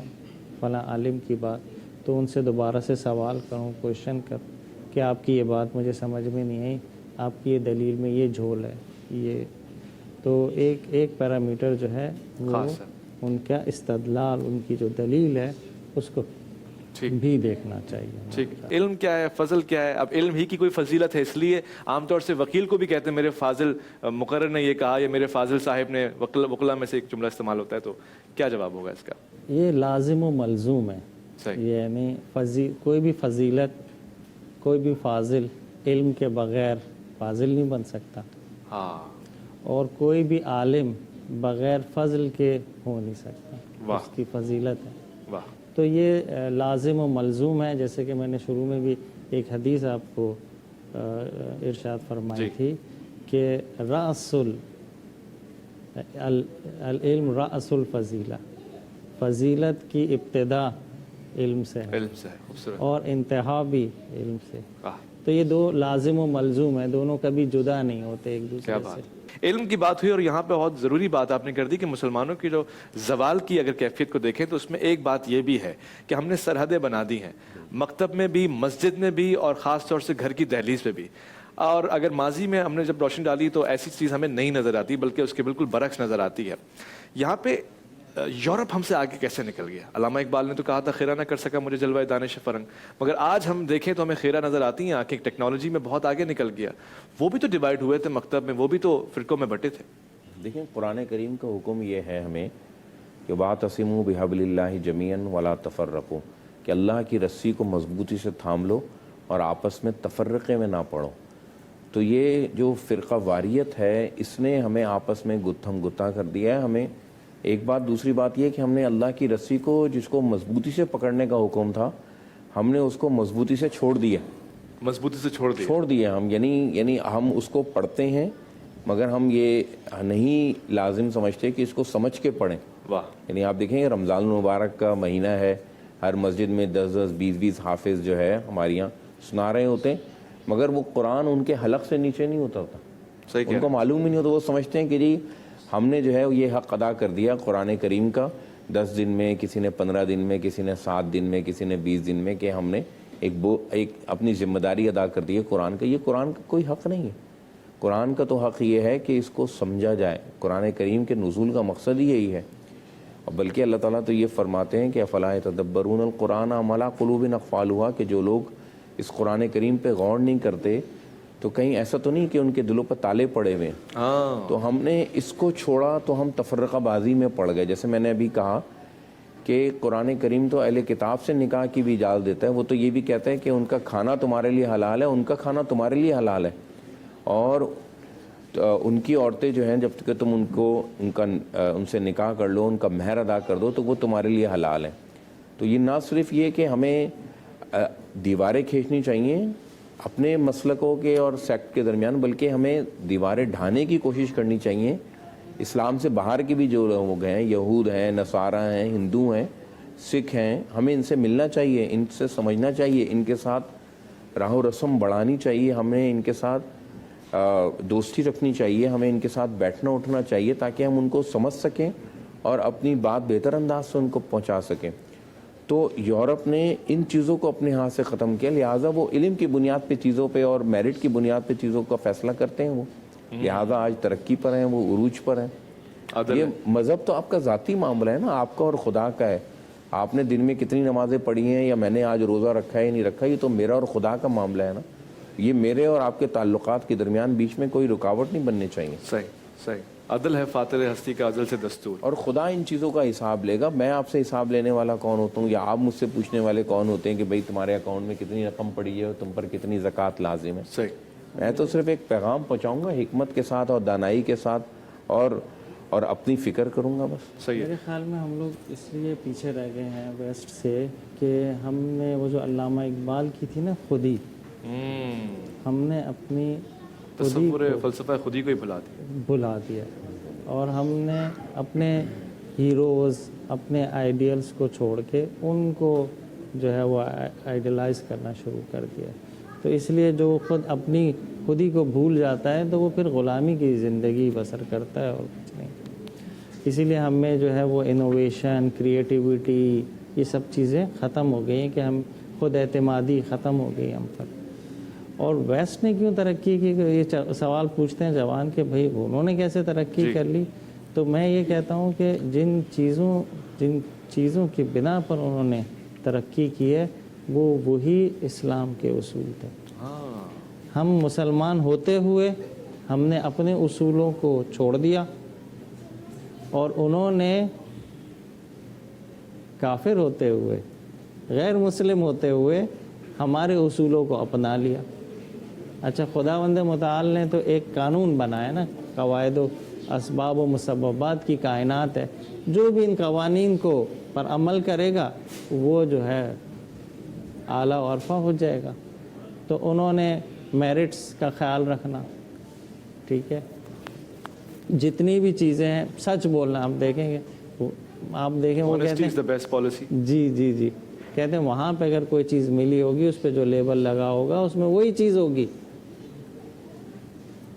فلاں عالم کی بات، تو ان سے دوبارہ سے سوال کروں، کوشچن کروں کہ آپ کی یہ بات مجھے سمجھ میں نہیں آئی، آپ کی یہ دلیل میں یہ جھول ہے. یہ تو ایک پیرامیٹر جو ہے وہ ان کا استدلال، ان کی جو دلیل ہے اس کو بھی دیکھنا چاہیے. ٹھیک. علم کیا ہے، فضل کیا ہے. اب علم ہی کی کوئی فضیلت ہے، اس لیے عام طور سے وکیل کو بھی کہتے ہیں میرے فاضل مقرر نے یہ کہا یا میرے فاضل صاحب نے. وکلا میں سے ایک جملہ استعمال ہوتا ہے. تو کیا جواب ہوگا اس کا؟ یہ لازم و ملزوم ہے. یعنی کوئی بھی فضیلت، کوئی بھی فاضل علم کے بغیر فاضل نہیں بن سکتا. ہاں. اور کوئی بھی عالم بغیر فضل کے ہو نہیں سکتا. اس کی فضیلت ہے. واہ. تو یہ لازم و ملزوم ہے. جیسے کہ میں نے شروع میں بھی ایک حدیث آپ کو ارشاد فرمائی تھی کہ رأس العلم رأس الفضیلہ، فضیلت کی ابتدا علم سے ہے اور انتہا بھی علم سے. تو یہ دو لازم و ملزوم ہے، دونوں کبھی جدا نہیں ہوتے ایک دوسرے سے. علم کی بات ہوئی اور یہاں پہ بہت ضروری بات آپ نے کر دی کہ مسلمانوں کی جو زوال کی اگر کیفیت کو دیکھیں تو اس میں ایک بات یہ بھی ہے کہ ہم نے سرحدیں بنا دی ہیں، مکتب میں بھی، مسجد میں بھی، اور خاص طور سے گھر کی دہلیز پہ بھی. اور اگر ماضی میں ہم نے جب روشنی ڈالی تو ایسی چیز ہمیں نہیں نظر آتی بلکہ اس کے بالکل برعکس نظر آتی ہے. یہاں پہ یورپ ہم سے آگے کیسے نکل گیا؟ علامہ اقبال نے تو کہا تھا خیرہ نہ کر سکا مجھے جلوہ دانش فرنگ، مگر آج ہم دیکھیں تو ہمیں خیرہ نظر آتی ہیں. آنکھیں ٹیکنالوجی میں بہت آگے نکل گیا. وہ بھی تو ڈیوائیڈ ہوئے تھے مکتب میں، وہ بھی تو فرقوں میں بٹے تھے. دیکھیں قرآن کریم کا حکم یہ ہے ہمیں کہ واعتصموا بحبل اللہ جمیعا ولا تفرقوا، کہ اللہ کی رسی کو مضبوطی سے تھام لو اور آپس میں تفرقے میں نہ پڑو. تو یہ جو فرقہ واریت ہے اس نے ہمیں آپس میں گتھم گتھا کر دیا ہے. ہمیں ایک بات، دوسری بات یہ کہ ہم نے اللہ کی رسی کو جس کو مضبوطی سے پکڑنے کا حکم تھا ہم نے اس کو مضبوطی سے چھوڑ دیا. مضبوطی سے چھوڑ دیا ہم، یعنی ہم اس کو پڑھتے ہیں مگر ہم یہ نہیں لازم سمجھتے کہ اس کو سمجھ کے پڑھیں. واہ. یعنی آپ دیکھیں رمضان المبارک کا مہینہ ہے، ہر مسجد میں 10-10 20-20 حافظ جو ہے ہمارے یہاں سنا رہے ہوتے ہیں مگر وہ قرآن ان کے حلق سے نیچے نہیں ہوتا. ان کو معلوم ہی نہیں ہوتا. وہ سمجھتے ہیں کہ جی ہم نے جو ہے یہ حق ادا کر دیا قرآن کریم کا 10 دن میں، کسی نے 15 دن میں، کسی نے 7 دن میں، کسی نے 20 دن میں، کہ ہم نے ایک اپنی ذمہ داری ادا کر دی ہے قرآن کا. یہ قرآن کا کوئی حق نہیں ہے. قرآن کا تو حق یہ ہے کہ اس کو سمجھا جائے. قرآن کریم کے نزول کا مقصد ہی یہی ہے. اور بلکہ اللہ تعالیٰ تو یہ فرماتے ہیں کہ افلا یتدبرون القرآن ام علی قلوب اقفالها، کہ جو لوگ اس قرآن کریم پہ غور نہیں کرتے تو کہیں ایسا تو نہیں کہ ان کے دلوں پر تالے پڑے ہوئے ہیں. تو ہم نے اس کو چھوڑا تو ہم تفرقہ بازی میں پڑ گئے. جیسے میں نے ابھی کہا کہ قرآن کریم تو اہل کتاب سے نکاح کی بھی اجازت دیتا ہے. وہ تو یہ بھی کہتے ہیں کہ ان کا کھانا تمہارے لیے حلال ہے, ان کا کھانا تمہارے لیے حلال ہے, اور ان کی عورتیں جو ہیں جب تک تم ان سے نکاح کر لو, ان کا مہر ادا کر دو تو وہ تمہارے لیے حلال ہیں. تو یہ نہ صرف یہ کہ ہمیں دیواریں کھینچنی چاہیے اپنے مسلکوں کے اور سیکٹ کے درمیان, بلکہ ہمیں دیواریں ڈھانے کی کوشش کرنی چاہیے. اسلام سے باہر کے بھی جو لوگ ہیں, یہود ہیں, نصارہ ہیں, ہندو ہیں, سکھ ہیں, ہمیں ان سے ملنا چاہیے, ان سے سمجھنا چاہیے, ان کے ساتھ راہ و رسم بڑھانی چاہیے, ہمیں ان کے ساتھ دوستی رکھنی چاہیے, ہمیں ان کے ساتھ بیٹھنا اٹھنا چاہیے تاکہ ہم ان کو سمجھ سکیں اور اپنی بات بہتر انداز سے ان کو پہنچا سکیں. تو یورپ نے ان چیزوں کو اپنے ہاتھ سے ختم کیا, لہٰذا وہ علم کی بنیاد پہ چیزوں پہ اور میرٹ کی بنیاد پہ چیزوں کا فیصلہ کرتے ہیں. وہ لہٰذا آج ترقی پر ہیں, وہ عروج پر ہیں. یہ مذہب تو آپ کا ذاتی معاملہ ہے نا, آپ کا اور خدا کا ہے. آپ نے دن میں کتنی نمازیں پڑھی ہیں یا میں نے آج روزہ رکھا ہے یا نہیں رکھا, یہ تو میرا اور خدا کا معاملہ ہے نا. یہ میرے اور آپ کے تعلقات کے درمیان بیچ میں کوئی رکاوٹ نہیں بننے چاہیے. صحیح. عدل ہے فاطر ہستی کا عدل سے دستور, اور خدا ان چیزوں کا حساب لے گا. میں آپ سے حساب لینے والا کون ہوتا ہوں, یا آپ مجھ سے پوچھنے والے کون ہوتے ہیں کہ بھئی تمہارے اکاؤنٹ میں کتنی رقم پڑی ہے اور تم پر کتنی زکوٰۃ لازم ہے. صحیح. میں تو صرف ایک پیغام پہنچاؤں گا حکمت کے ساتھ اور دانائی کے ساتھ, اور اپنی فکر کروں گا بس. صحیح ہے. میرے خیال میں ہم لوگ اس لیے پیچھے رہ گئے ہیں ویسٹ سے کہ ہم نے وہ جو علامہ اقبال کی تھی نا خودی, ہم نے اپنی تصور فلسفہ خودی کو ہی بھلا دیا, اور ہم نے اپنے ہیروز, اپنے آئیڈیلز کو چھوڑ کے ان کو جو ہے وہ آئیڈیلائز کرنا شروع کر دیا. تو اس لیے جو اپنی خودی کو بھول جاتا ہے تو وہ پھر غلامی کی زندگی بسر کرتا ہے اور کچھ نہیں. اسی لیے ہم میں جو ہے وہ انوویشن, کریٹیوٹی, یہ سب چیزیں ختم ہو گئی ہیں کہ ہم خود اعتمادی ختم ہو گئی ہم پر. اور ویسٹ نے کیوں ترقی کی, یہ سوال پوچھتے ہیں جوان کہ بھئی انہوں نے کیسے ترقی کر لی. تو میں یہ کہتا ہوں کہ جن چیزوں کی بنا پر انہوں نے ترقی کی ہے وہ وہی اسلام کے اصول تھے. ہم مسلمان ہوتے ہوئے ہم نے اپنے اصولوں کو چھوڑ دیا, اور انہوں نے کافر ہوتے ہوئے, غیر مسلم ہوتے ہوئے ہمارے اصولوں کو اپنا لیا. اچھا, خداوند متعال نے تو ایک قانون بنایا نا, قواعد و اسباب و مسببات کی کائنات ہے, جو بھی ان قوانین کو پر عمل کرے گا وہ جو ہے اعلیٰ و عرفہ ہو جائے گا. تو انہوں نے میرٹس کا خیال رکھنا, ٹھیک ہے, جتنی بھی چیزیں ہیں سچ بولنا. آپ دیکھیں گے, آپ دیکھیں وہ کہتے ہیں جی کہتے ہیں وہاں پہ اگر کوئی چیز ملی ہوگی اس پہ جو لیبل لگا ہوگا اس میں وہی چیز ہوگی,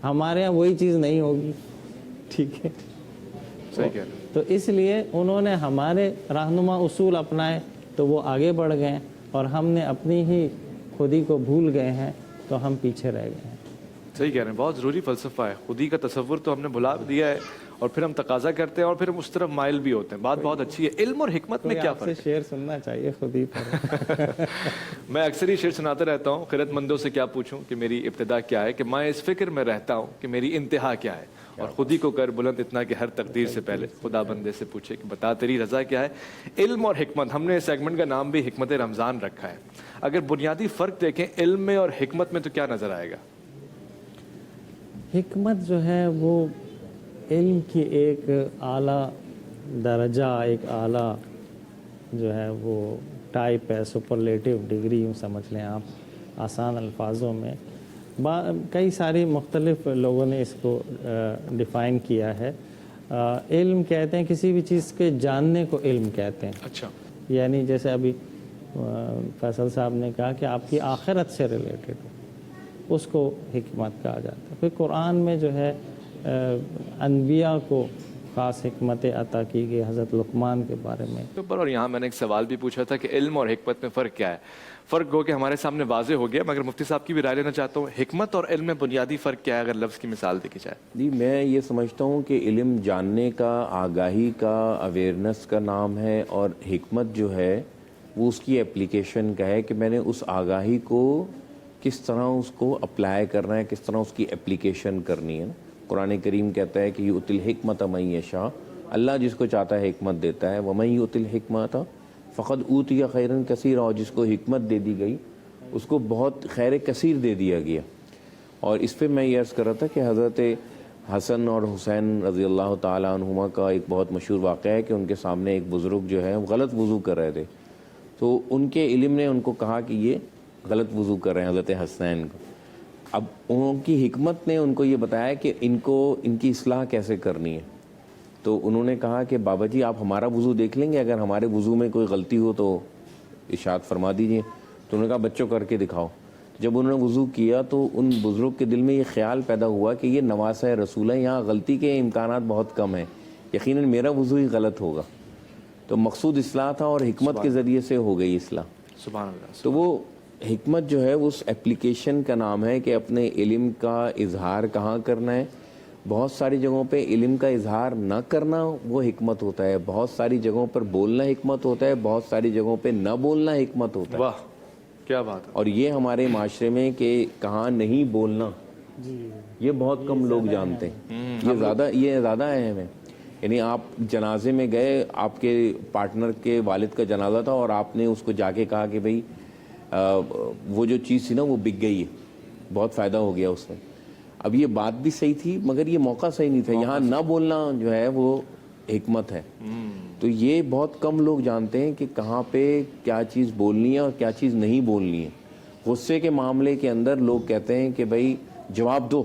ہمارے ہاں وہی چیز نہیں ہوگی. ٹھیک ہے, تو اس لیے انہوں نے ہمارے رہنما اصول اپنائے تو وہ آگے بڑھ گئے, اور ہم نے اپنی ہی خودی کو بھول گئے ہیں تو ہم پیچھے رہ گئے ہیں. صحیح کہہ رہے ہیں, بہت ضروری فلسفہ ہے. خودی کا تصور تو ہم نے بھلا دیا ہے, اور پھر ہم تقاضا کرتے ہیں اور پھر ہم اس طرف مائل بھی ہوتے ہیں. بات بہت اچھی ہے. علم اور حکمت میں کیا فرق ہے؟ شعر سننا چاہیے خودی پر. میں اکثر ہی شعر سناتا رہتا ہوں. خیرت مندوں سے کیا پوچھوں کہ میری ابتدا کیا ہے, کہ میں اس فکر میں رہتا ہوں کہ میری انتہا کیا ہے, اور خودی کو کر بلند اتنا کہ ہر تقدیر سے پہلے خدا بندے سے پوچھے کہ بتا تیری رضا کیا ہے. علم اور حکمت, ہم نے اس سیگمنٹ کا نام بھی حکمت رمضان رکھا ہے. اگر بنیادی فرق دیکھیں علم میں اور حکمت میں تو کیا نظر آئے گا؟ حکمت جو ہے وہ علم کی ایک اعلیٰ درجہ, ایک اعلیٰ جو ہے وہ ٹائپ ہے, سپرلیٹو ڈگری یوں سمجھ لیں آپ آسان الفاظوں میں. کئی ساری مختلف لوگوں نے اس کو ڈیفائن کیا ہے. علم کہتے ہیں کسی بھی چیز کے جاننے کو علم کہتے ہیں. اچھا, یعنی جیسے ابھی فیصل صاحب نے کہا کہ آپ کی آخرت سے ریلیٹڈ ہو, اس کو حکمت کہا جاتا ہے. پھر قرآن میں جو ہے انبیاء کو خاص حکمت عطا کی گئی, حضرت لقمان کے بارے میں. اور یہاں میں نے ایک سوال بھی پوچھا تھا کہ علم اور حکمت میں فرق کیا ہے. فرق ہو کہ ہمارے سامنے واضح ہو گیا, مگر مفتی صاحب کی بھی رائے لینا چاہتا ہوں. حکمت اور علم میں بنیادی فرق کیا ہے اگر لفظ کی مثال دیکھی جائے؟ جی, میں یہ سمجھتا ہوں کہ علم جاننے کا, آگاہی کا, اویئرنس کا نام ہے, اور حکمت جو ہے وہ اس کی اپلیکیشن کا ہے کہ میں نے اس آگاہی کو کس طرح اس کو اپلائی کرنا ہے, کس طرح اس کی اپلیکیشن کرنی ہے. قرآن کریم کہتا ہے کہ یؤتی الحکمۃ من یشاء, اللہ جس کو چاہتا ہے حکمت دیتا ہے. ومن یؤتی الحکمۃ فقد اوتی خیرا کثیرا, اور جس کو حکمت دے دی گئی اس کو بہت خیر کثیر دے دیا گیا. اور اس پہ میں یہ عرض کر رہا تھا کہ حضرت حسن اور حسین رضی اللہ تعالیٰ عنہما کا ایک بہت مشہور واقعہ ہے کہ ان کے سامنے ایک بزرگ جو ہے غلط وضو کر رہے تھے, تو ان کے علم نے ان کو کہا کہ یہ غلط وضو کر رہے ہیں حضرت حسنین کو. اب ان کی حکمت نے ان کو یہ بتایا کہ ان کی اصلاح کیسے کرنی ہے. تو انہوں نے کہا کہ بابا جی آپ ہمارا وضو دیکھ لیں گے, اگر ہمارے وضو میں کوئی غلطی ہو تو ارشاد فرما دیجئے. تو انہوں نے کہا بچوں کر کے دکھاؤ. جب انہوں نے وضو کیا تو ان بزرگ کے دل میں یہ خیال پیدا ہوا کہ یہ نواسہ رسول ہے, یہاں غلطی کے امکانات بہت کم ہیں, یقیناً میرا وضو ہی غلط ہوگا. تو مقصود اصلاح تھا اور حکمت کے ذریعے سے ہو گئی اصلاح. سبحان اللہ. تو وہ حکمت جو ہے اس اپلیکیشن کا نام ہے کہ اپنے علم کا اظہار کہاں کرنا ہے. بہت ساری جگہوں پہ علم کا اظہار نہ کرنا وہ حکمت ہوتا ہے, بہت ساری جگہوں پر بولنا حکمت ہوتا ہے, بہت ساری جگہوں پہ نہ بولنا حکمت ہوتا ہے. واہ کیا بات ہے. اور یہ ہمارے معاشرے میں کہ کہاں نہیں بولنا یہ بہت کم لوگ جانتے ہیں. یہ زیادہ اہم ہے. یعنی آپ جنازے میں گئے, آپ کے پارٹنر کے والد کا جنازہ تھا اور آپ نے اس کو جا کے کہا کہ بھئی وہ جو چیز تھی نا وہ بک گئی ہے, بہت فائدہ ہو گیا اس میں. اب یہ بات بھی صحیح تھی مگر یہ موقع صحیح نہیں تھا. یہاں نہ بولنا جو ہے وہ حکمت ہے. تو یہ بہت کم لوگ جانتے ہیں کہ کہاں پہ کیا چیز بولنی ہے اور کیا چیز نہیں بولنی ہے. غصے کے معاملے کے اندر لوگ کہتے ہیں کہ بھئی جواب دو,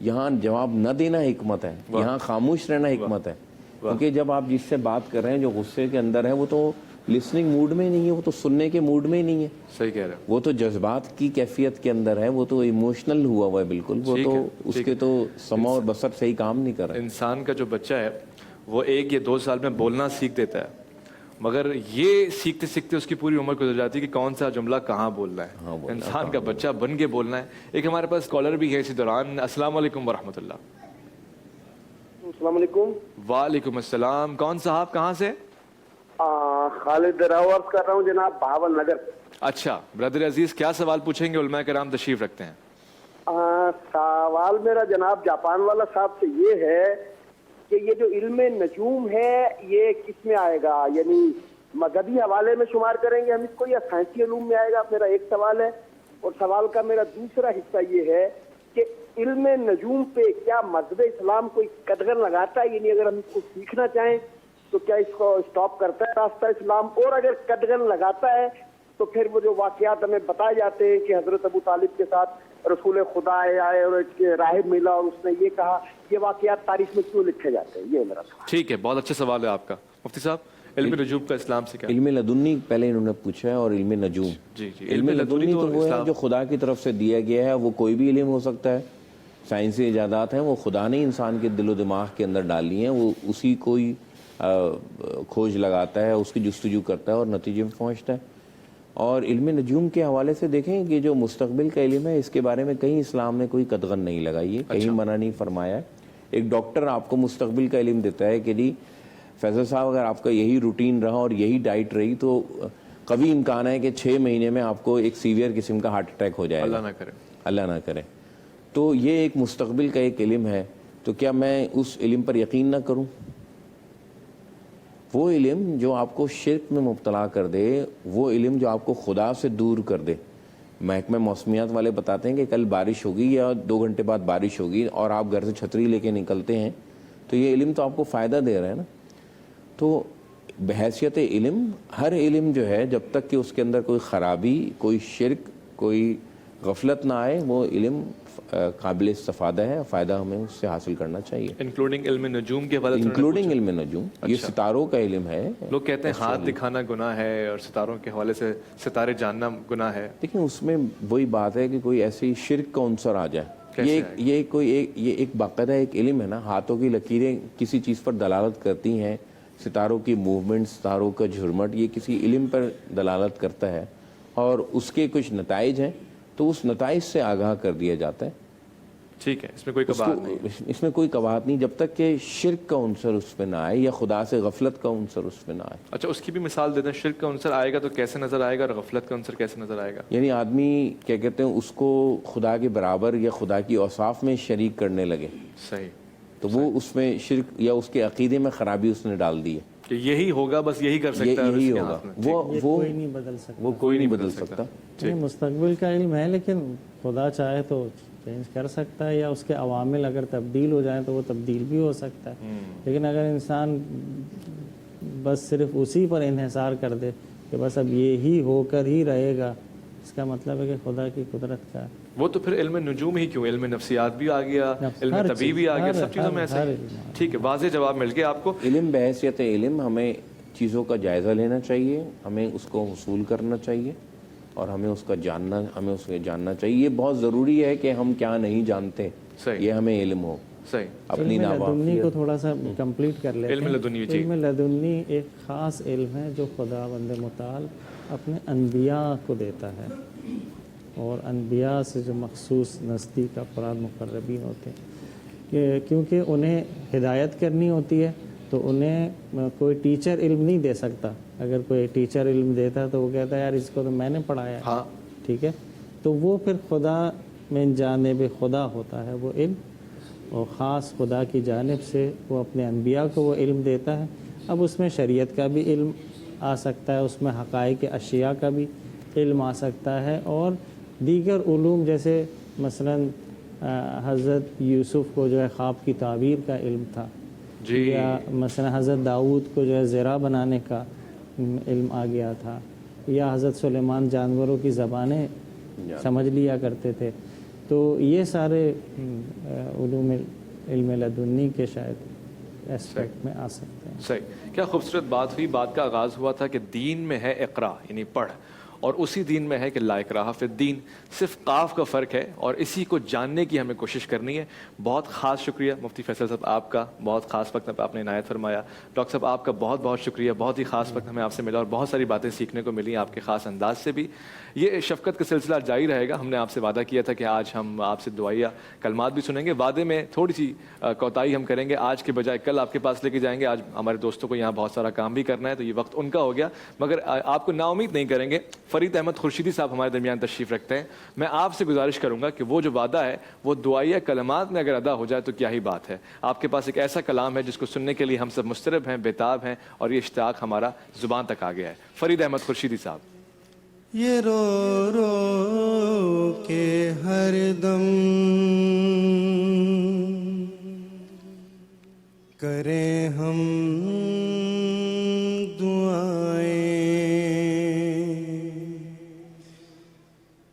یہاں جواب نہ دینا حکمت ہے, یہاں خاموش رہنا حکمت ہے. کیونکہ جب آپ جس سے بات کر رہے ہیں جو غصے کے اندر ہے وہ تو لسننگ موڈ میں نہیں ہے, وہ تو سننے کے موڈ میں ہی نہیں ہے. صحیح کہہ رہے ہیں. وہ تو جذبات کی کیفیت کے اندر ہے, وہ تو ایموشنل ہوا ہے بالکل. وہ تو اس کے تو سمع اور بصر صحیح کام نہیں کر رہا. انسان کا جو بچہ ہے وہ 1 یا 2 سال میں بولنا سیکھ دیتا ہے, مگر یہ سیکھتے سیکھتے اس کی پوری عمر گزر جاتی ہے کہ کون سا جملہ کہاں بولنا ہے. انسان کا بچہ بن کے بولنا ہے. ایک ہمارے پاس کالر بھی ہے اسی دوران. السلام علیکم ورحمۃ اللہ. السلام علیکم. وعلیکم السلام. کون صاحب کہاں سے؟ خالد راورز کر رہا ہوں جناب, بہاول نگر. اچھا برادر عزیز, کیا سوال پوچھیں گے؟ علماء کرام تشریف رکھتے ہیں. سوال میرا جناب جاپان والا صاحب سے یہ ہے کہ یہ جو علم نجوم ہے یہ کس میں آئے گا, یعنی مذہبی حوالے میں شمار کریں گے ہم اس کو یا سائنسی علوم میں آئے گا؟ میرا ایک سوال ہے. اور سوال کا میرا دوسرا حصہ یہ ہے کہ علم نجوم پہ کیا مذہب اسلام کوئی قدغن لگاتا ہے, یعنی اگر ہم اس کو سیکھنا چاہیں تو کیا اس کو اسٹاپ کرتا ہے راستہ اسلام؟ اور اگر قدغن لگاتا ہے تو پھر وہ جو واقعات ہمیں بتائے جاتے ہیں کہ حضرت ابو طالب کے ساتھ رسول خدا آئے اور ایک راہب ملا اور اس نے یہ کہا, یہ واقعات تاریخ میں کیوں لکھے جاتے ہیں؟ یہ میرا سوال. ٹھیک ہے, بہت اچھا سوال ہے آپ کا. مفتی صاحب علم نجوم کا اسلام سے کیا؟ علم لدنی پہلے انہوں نے پوچھا ہے, اور علم نجوم. جی جی. علم لدنی تو وہ ہے جو خدا کی طرف سے دیا گیا ہے, وہ کوئی بھی علم ہو سکتا ہے. سائنسی ایجادات ہیں وہ خدا نے انسان کے دل و دماغ کے اندر ڈالی ہیں, وہ اسی کوئی کھوج لگاتا ہے, اس کی جستجو کرتا ہے اور نتیجے میں پہنچتا ہے. اور علم نجوم کے حوالے سے دیکھیں کہ جو مستقبل کا علم ہے اس کے بارے میں کہیں اسلام نے کوئی قدغن نہیں لگائی ہے, کہیں منع نہیں فرمایا ہے. ایک ڈاکٹر آپ کو مستقبل کا علم دیتا ہے کہ جی فیصل صاحب اگر آپ کا یہی روٹین رہا اور یہی ڈائٹ رہی تو قوی امکان ہے کہ 6 مہینے میں آپ کو ایک سیویئر قسم کا ہارٹ اٹیک ہو جائے گا. اللہ نہ کرے. اللہ نہ کرے. تو یہ ایک مستقبل کا ایک علم ہے. تو کیا میں اس علم پر یقین نہ کروں؟ وہ علم جو آپ کو شرک میں مبتلا کر دے, وہ علم جو آپ کو خدا سے دور کر دے. محکمہ موسمیات والے بتاتے ہیں کہ کل بارش ہوگی یا 2 گھنٹے بعد بارش ہوگی اور آپ گھر سے چھتری لے کے نکلتے ہیں, تو یہ علم تو آپ کو فائدہ دے رہا ہے نا. تو بحیثیت علم, ہر علم جو ہے جب تک کہ اس کے اندر کوئی خرابی, کوئی شرک, کوئی غفلت نہ آئے, وہ علم قابل استفادہ ہے, فائدہ ہمیں اس سے حاصل کرنا چاہیے. انکلوڈنگ علم نجوم کے حوالے سے, انکلوڈنگ علم نجوم. یہ ستاروں کا علم ہے. لوگ کہتے ہیں ہاتھ دکھانا گناہ ہے اور ستاروں کے حوالے سے ستارے جاننا گناہ ہے. دیکھیں اس میں وہی بات ہے کہ کوئی ایسی شرک کا عنصر آ جائے. یہ ایک باقاعدہ ایک علم ہے نا, ہاتھوں کی لکیریں کسی چیز پر دلالت کرتی ہیں, ستاروں کی موومنٹ, ستاروں کا جھرمٹ, یہ کسی علم پر دلالت کرتا ہے اور اس کے کچھ نتائج ہیں, تو اس نتائج سے آگاہ کر دیا جاتا ہے. ٹھیک ہے، اس میں کوئی کباہت نہیں. اس میں کوئی کباہت نہیں، جب تک کہ شرک کا عنصر اس پہ نہ آئے یا خدا سے غفلت کا عنصر اس پہ نہ آئے. اچھا، اس کی بھی مثال دے دیں. شرک کا عنصر آئے گا تو کیسے نظر آئے گا، اور غفلت کا عنصر کیسے نظر آئے گا؟ یعنی آدمی کیا کہتے ہیں، اس کو خدا کے برابر یا خدا کی اوصاف میں شریک کرنے لگے. صحیح. تو وہ اس میں شرک یا اس کے عقیدے میں خرابی اس نے ڈال دی ہے کہ یہی ہوگا، بس یہی کر سکتا ہے، یہی ہوگا. وہ کوئی نہیں بدل سکتا. وہ کوئی نہیں بدل سکتا. نہیں، مستقبل کا علم ہے، لیکن خدا چاہے تو چینج کر سکتا ہے، یا اس کے عوامل اگر تبدیل ہو جائیں تو وہ تبدیل بھی ہو سکتا ہے. لیکن اگر انسان بس صرف اسی پر انحصار کر دے کہ بس اب یہی ہو کر ہی رہے گا، اس کا مطلب ہے کہ خدا کی قدرت کا وہ تو پھر علم نجوم ہی کیوں، علم نفسیات بھی آ گیا، علم طبی بھی آ گیا، سب چیزوں میں ایسا ہی. ٹھیک ہے، واضح جواب مل گیا آپ کو. علم بحیثیت علم ہمیں چیزوں کا جائزہ لینا چاہیے، ہمیں اس کو حصول کرنا چاہیے، اور ہمیں اس کا جاننا چاہیے. یہ بہت ضروری ہے کہ ہم کیا نہیں جانتے، یہ ہمیں علم ہو. صحیح. اپنی لدنی کو تھوڑا سا کمپلیٹ کر لیتے ہیں. علم لدنی، جی. علم لدنی ایک خاص علم ہے جو خدا بند متعال اپنے انبیاء کو دیتا ہے، اور انبیاء سے جو مخصوص نزدیک افراد مقربین ہوتے ہیں، کیونکہ انہیں ہدایت کرنی ہوتی ہے تو انہیں کوئی ٹیچر علم نہیں دے سکتا. اگر کوئی ٹیچر علم دیتا تو وہ کہتا ہے یار اس کو تو میں نے پڑھایا ہے. ہاں، ٹھیک ہے. تو وہ پھر خدا من جانب خدا ہوتا ہے وہ علم، اور خاص خدا کی جانب سے وہ اپنے انبیاء کو وہ علم دیتا ہے. اب اس میں شریعت کا بھی علم آ سکتا ہے، اس میں حقائق اشیاء کا بھی علم آ سکتا ہے، اور دیگر علوم جیسے مثلا حضرت یوسف کو جو ہے خواب کی تعبیر کا علم تھا، جی. یا مثلا حضرت داؤد کو جو ہے زرع بنانے کا علم آ گیا تھا، یا حضرت سلیمان جانوروں کی زبانیں سمجھ لیا کرتے تھے. تو یہ سارے علوم علم لدنی کے شاید ایسپیکٹ میں آ سکتے ہیں. صحیح. کیا خوبصورت بات ہوئی. بات کا آغاز ہوا تھا کہ دین میں ہے اقرا یعنی پڑھ، اور اسی دین میں ہے کہ لا اکراہ فی الدین، صرف قاف کا فرق ہے، اور اسی کو جاننے کی ہمیں کوشش کرنی ہے. بہت خاص شکریہ مفتی فیصل صاحب آپ کا، بہت خاص وقت آپ نے عنایت فرمایا. ڈاکٹر صاحب آپ کا بہت بہت شکریہ، بہت ہی خاص وقت ہمیں آپ سے ملا، اور بہت ساری باتیں سیکھنے کو ملی آپ کے خاص انداز سے بھی. یہ شفقت کا سلسلہ جاری رہے گا. ہم نے آپ سے وعدہ کیا تھا کہ آج ہم آپ سے دعائیہ کلمات بھی سنیں گے. وعدے میں تھوڑی سی کوتاہی ہم کریں گے، آج کے بجائے کل آپ کے پاس لے کے جائیں گے. آج ہمارے دوستوں کو یہاں بہت سارا کام بھی کرنا ہے تو یہ وقت ان کا ہو گیا، مگر آپ کو نا امید نہیں کریں گے. فرید احمد خورشیدی صاحب ہمارے درمیان تشریف رکھتے ہیں. میں آپ سے گزارش کروں گا کہ وہ جو وعدہ ہے وہ دعائیہ کلمات میں اگر ادا ہو جائے تو کیا ہی بات ہے. آپ کے پاس ایک ایسا کلام ہے جس کو سننے کے لیے ہم سب مضطرب ہیں، بیتاب ہیں، اور یہ اشتیاق ہمارا زبان تک آ گیا ہے. فرید احمد خورشیدی صاحب. یہ رو رو کے ہر دم کریں ہم دعائیں،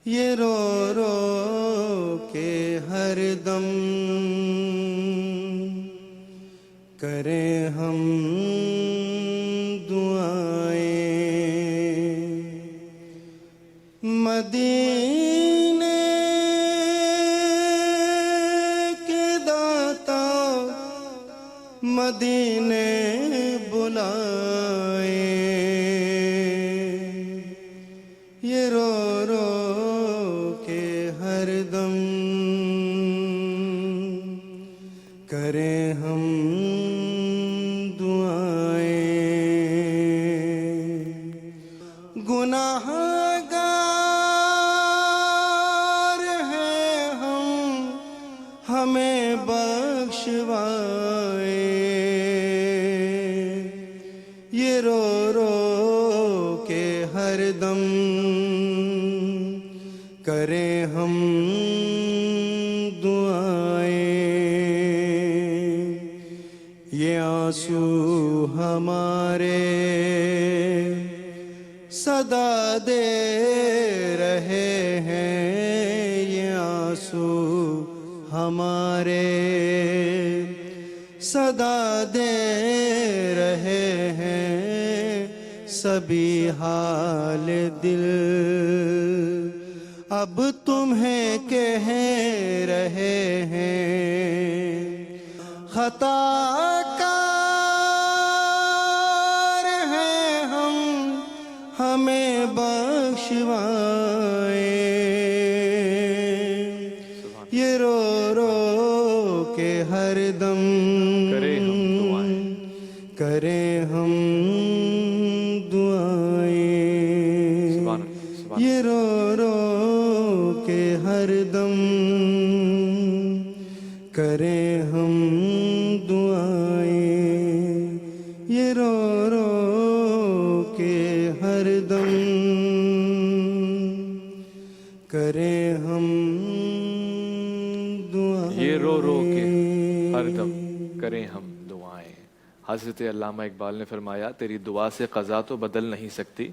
یہ رو رو کے ہر دم کریں ہم دعائیں. مدینے کے داتا مدینے بلائے، یہ رو رو کے ہر دم کریں ہم دعائیں. گناہ ہمیں بخشوائے، یہ رو رو کے ہر دم کریں ہم دعائیں. یہ آنسو ہمارے صدا دے رہے ہیں، یہ آنسو ہمارے صدا دے رہے ہیں. سبھی حال دل اب تمہیں کہہ رہے ہیں. خطا کار ہیں ہم، ہمیں بخشوائے، یہ رو رو کریں ہم دعائیں سبحان اللہ، سبحان یہ رو رو کے ہر دم کریں ہم دعائیں یہ رو رو کے ہر دم کریں ہم دعائیں یہ رو رو کے ہر دم کریں ہم دعائیں۔ حضرت علامہ اقبال نے فرمایا تیری دعا سے قضا تو بدل نہیں سکتی،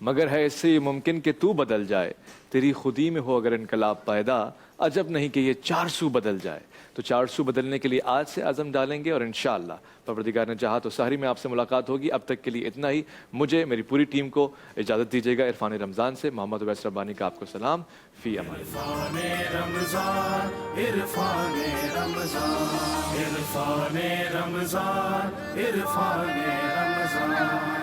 مگر ہے اس سے یہ ممکن کہ تو بدل جائے، تیری خودی میں ہو اگر انقلاب پیدا، عجب نہیں کہ یہ 400 بدل جائے۔ تو 400 بدلنے کے لیے آج سے عزم ڈالیں گے، اور انشاءاللہ پروردگار نے چاہا تو سحری میں آپ سے ملاقات ہوگی۔ اب تک کے لیے اتنا ہی، مجھے میری پوری ٹیم کو اجازت دیجیے گا۔ عرفان رمضان سے محمد اویس ربانی کا آپ کو سلام، فی امان اللہ۔ عرفان رمضان، عرفان رمضان، عرفان رمضان، عرفان رمضان۔